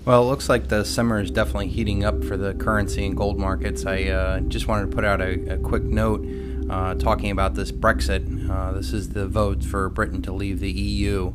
Well, it looks like the summer is definitely heating up for the currency and gold markets. I just wanted to put out a quick note talking about this Brexit. This is the vote for Britain to leave the EU,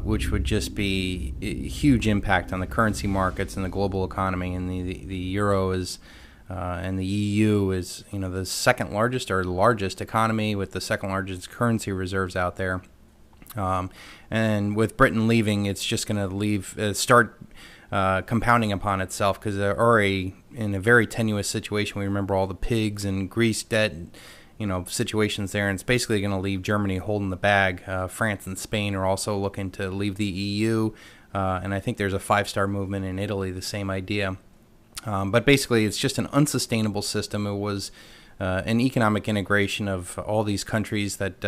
which would just be a huge impact on the currency markets and the global economy. And the euro is and the EU is, the second largest or largest economy with the second largest currency reserves out there. And with Britain leaving, it's just going to start compounding upon itself, because they're already in a very tenuous situation. We remember all the pigs and Greece debt, situations there, and it's basically going to leave Germany holding the bag. France and Spain are also looking to leave the EU, and I think there's a five-star movement in Italy, the same idea. But basically, it's just an unsustainable system. It was an economic integration of all these countries that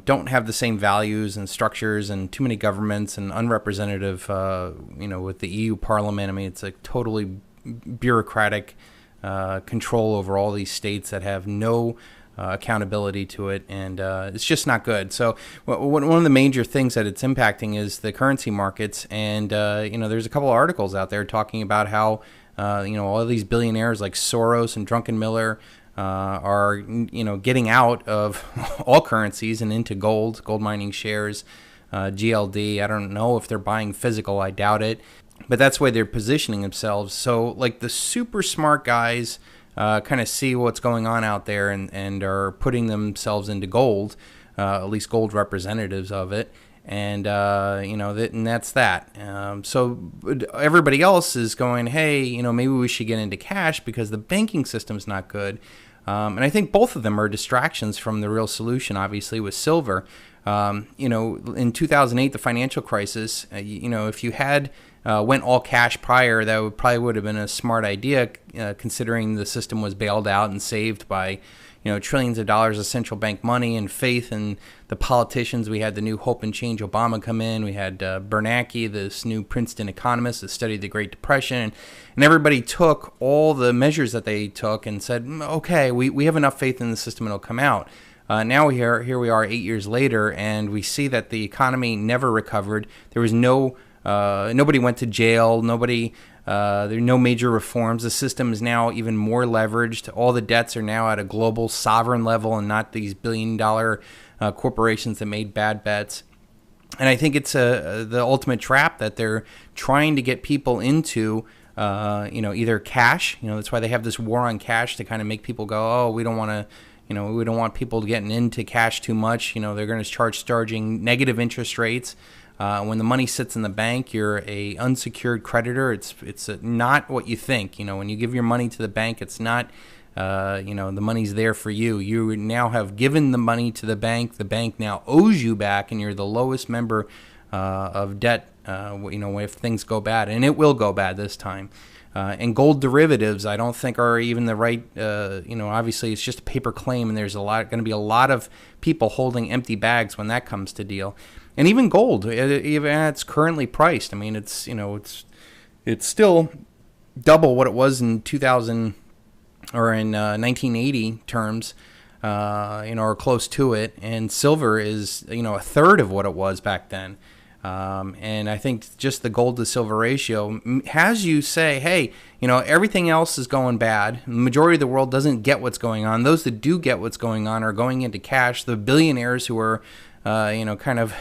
don't have the same values and structures, and too many governments, and unrepresentative, with the EU Parliament. I mean, it's a totally bureaucratic control over all these states that have no accountability to it, and it's just not good. So one of the major things that it's impacting is the currency markets, and there's a couple of articles out there talking about how all of these billionaires like Soros and Druckenmiller are getting out of all currencies and into gold mining shares, GLD. I don't know if they're buying physical. I doubt it. But that's the way they're positioning themselves. So like the super smart guys kind of see what's going on out there and are putting themselves into gold, at least gold representatives of it. And, and that's that. So everybody else is going, hey, maybe we should get into cash because the banking system's not good. And I think both of them are distractions from the real solution, obviously, with silver. In 2008, the financial crisis, if you had went all cash prior, that probably would have been a smart idea, considering the system was bailed out and saved by trillions of dollars of central bank money and faith in the politicians. We had the new Hope and Change Obama come in. We had Bernanke, this new Princeton economist that studied the Great Depression. And everybody took all the measures that they took and said, okay, we have enough faith in the system, it'll come out. Now here we are 8 years later, and we see that the economy never recovered. There was nobody went to jail. There are no major reforms. The system is now even more leveraged. All the debts are now at a global sovereign level and not these billion-dollar corporations that made bad bets. And I think it's the ultimate trap that they're trying to get people into, either cash. That's why they have this war on cash, to kind of make people go, oh, we don't want to, we don't want people getting into cash too much. They're going to charging negative interest rates. When the money sits in the bank, you're a unsecured creditor. It's not what you think. When you give your money to the bank, it's not, the money's there for you. You now have given the money to the bank. The bank now owes you back, and you're the lowest member of debt, if things go bad. And it will go bad this time. And gold derivatives, I don't think are even the right, obviously it's just a paper claim, and there's going to be a lot of people holding empty bags when that comes to deal. And even gold, even it's currently priced. I mean, it's still double what it was in 2000 or in 1980 terms, or close to it. And silver is, a third of what it was back then. And I think just the gold to silver ratio has you say, hey, everything else is going bad. The majority of the world doesn't get what's going on. Those that do get what's going on are going into cash. The billionaires who are kind of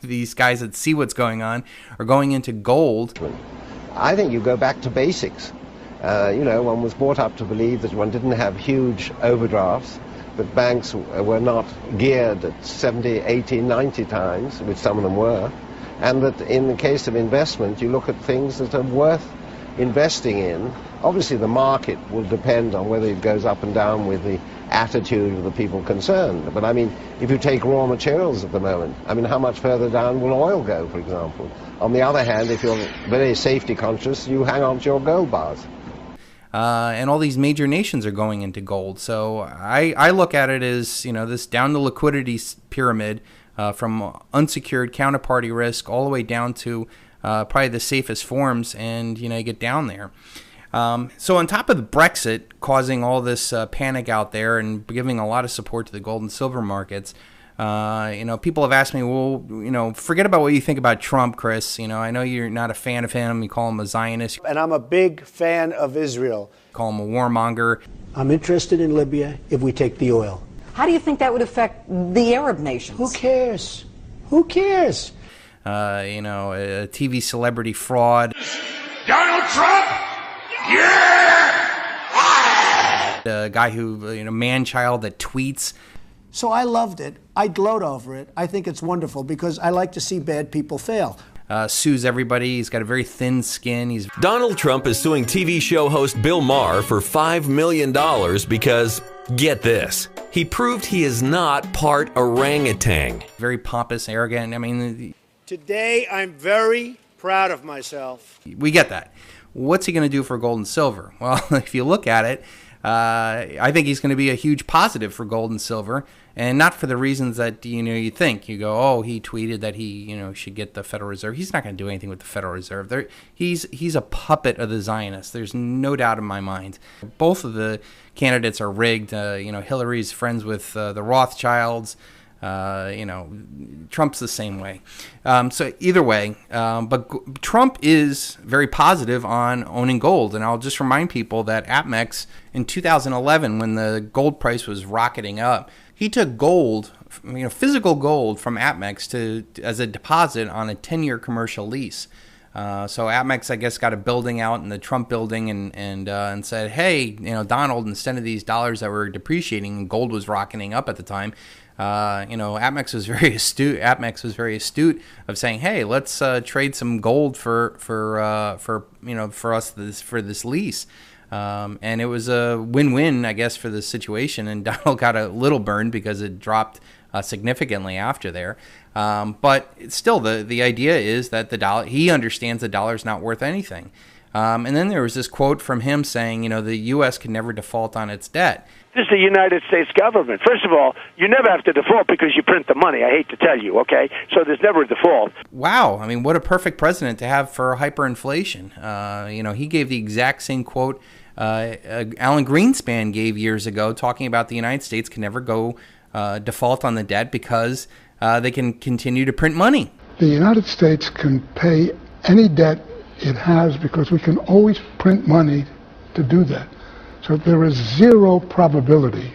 these guys that see what's going on are going into gold. I think you go back to basics. One was brought up to believe that one didn't have huge overdrafts, that banks were not geared at 70, 80, 90 times, which some of them were, and that in the case of investment, you look at things that are worth investing in. Obviously, the market will depend on whether it goes up and down with the attitude of the people concerned. But I mean, if you take raw materials at the moment, how much further down will oil go, for example? On the other hand, if you're very safety conscious, you hang on to your gold bars. And all these major nations are going into gold. So I look at it as, this down the liquidity pyramid, from unsecured counterparty risk all the way down to probably the safest forms, and, you get down there. So on top of the Brexit causing all this panic out there and giving a lot of support to the gold and silver markets, People have asked me, well, forget about what you think about Trump, Chris. I know you're not a fan of him. You call him a Zionist. And I'm a big fan of Israel. Call him a warmonger. I'm interested in Libya if we take the oil. How do you think that would affect the Arab nations? Who cares? Who cares? A TV celebrity fraud. Donald Trump? Yeah! A guy who, man-child that tweets. So I loved it. I gloat over it. I think it's wonderful because I like to see bad people fail. Sues everybody. He's got a very thin skin. Donald Trump is suing TV show host Bill Maher for $5 million because, get this, he proved he is not part orangutan. Very pompous, arrogant. Today, I'm very proud of myself. We get that. What's he going to do for gold and silver? Well, if you look at it, I think he's going to be a huge positive for gold and silver, and not for the reasons that you think. You go, oh, he tweeted that he should get the Federal Reserve. He's not going to do anything with the Federal Reserve. He's a puppet of the Zionists. There's no doubt in my mind. Both of the candidates are rigged. Hillary's friends with the Rothschilds. Trump's the same way. So either way, but Trump is very positive on owning gold. And I'll just remind people that APMEX in 2011, when the gold price was rocketing up, he took gold, physical gold from APMEX as a deposit on a 10-year commercial lease. So APMEX, I guess, got a building out in the Trump building and said, hey, Donald, instead of these dollars that were depreciating and gold was rocketing up at the time, APMEX was very astute. APMEX was very astute of saying, "Hey, let's trade some gold for this lease." And it was a win-win, I guess, for the situation. And Donald got a little burned because it dropped significantly after there. But still, the idea is that the dollar. He understands the dollar's not worth anything. And then there was this quote from him saying, the U.S. can never default on its debt. This is the United States government. First of all, you never have to default because you print the money. I hate to tell you, okay? So there's never a default. Wow. I mean, what a perfect president to have for hyperinflation. He gave the exact same quote Alan Greenspan gave years ago, talking about the United States can never go default on the debt because they can continue to print money. The United States can pay any debt it has because we can always print money to do that. So there is zero probability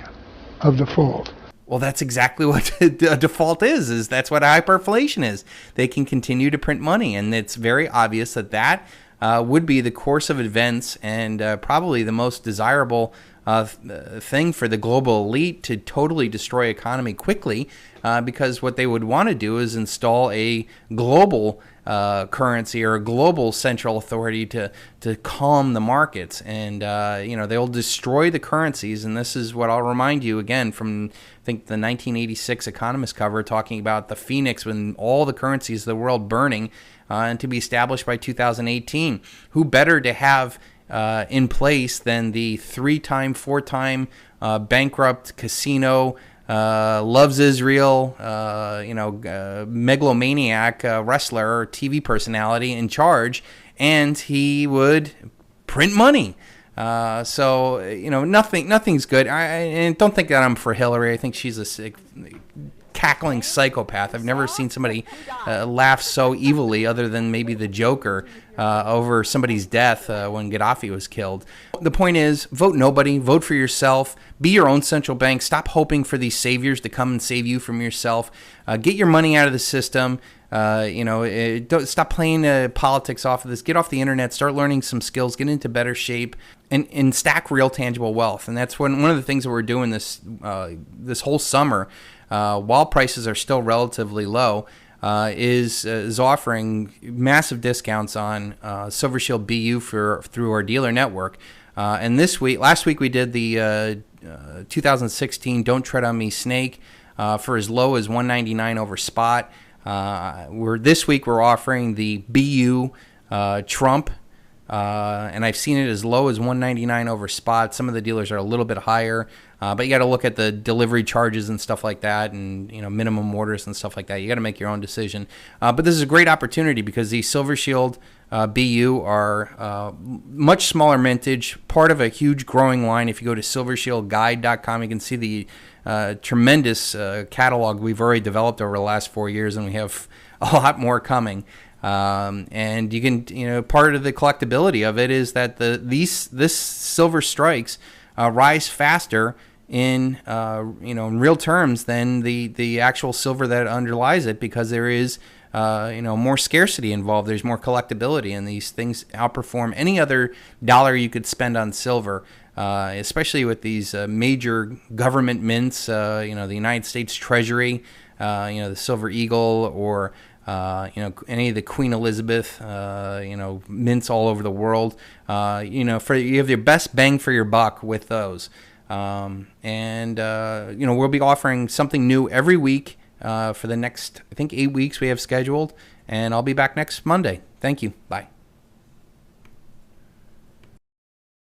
of default. Well, that's exactly what a default is that's what hyperinflation is. They can continue to print money, and it's very obvious that would be the course of events and probably the most desirable thing for the global elite to totally destroy economy quickly, because what they would want to do is install a global currency or a global central authority to calm the markets. And, they'll destroy the currencies. And this is what I'll remind you again from, I think, the 1986 Economist cover talking about the Phoenix when all the currencies of the world burning and to be established by 2018. Who better to have in place than the 3-time, 4-time bankrupt casino, loves Israel, megalomaniac wrestler or TV personality in charge, and he would print money. Nothing's good. And don't think that I'm for Hillary. I think she's a sick, cackling psychopath. I've never seen somebody laugh so evilly, other than maybe the Joker, over somebody's death when Gaddafi was killed. The point is, vote nobody, vote for yourself, be your own central bank, stop hoping for these saviors to come and save you from yourself, get your money out of the system, don't stop playing politics off of this, get off the internet, start learning some skills, get into better shape, and stack real tangible wealth. And that's one of the things that we're doing this whole summer, while prices are still relatively low, is offering massive discounts on Silver Shield BU through our dealer network. And last week we did the 2016 Don't Tread on Me Snake for as low as $199 over spot. This week we're offering the BU Trump, and I've seen it as low as $199 over spot. Some of the dealers are a little bit higher, but you got to look at the delivery charges and stuff like that, and minimum orders and stuff like that. You got to make your own decision. But this is a great opportunity because the Silver Shield BU are much smaller mintage, part of a huge growing line. If you go to silvershieldguide.com, you can see the tremendous catalog we've already developed over the last 4 years, and we have a lot more coming. And you can, part of the collectability of it is that this silver strikes rise faster in in real terms than the actual silver that underlies it, because there is more scarcity involved. There's more collectability, and these things outperform any other dollar you could spend on silver, especially with these major government mints. The United States Treasury, the Silver Eagle, or any of the Queen Elizabeth, mints all over the world. You have your best bang for your buck with those. We'll be offering something new every week for the next, I think, 8 weeks we have scheduled, and I'll be back next Monday. Thank you. Bye.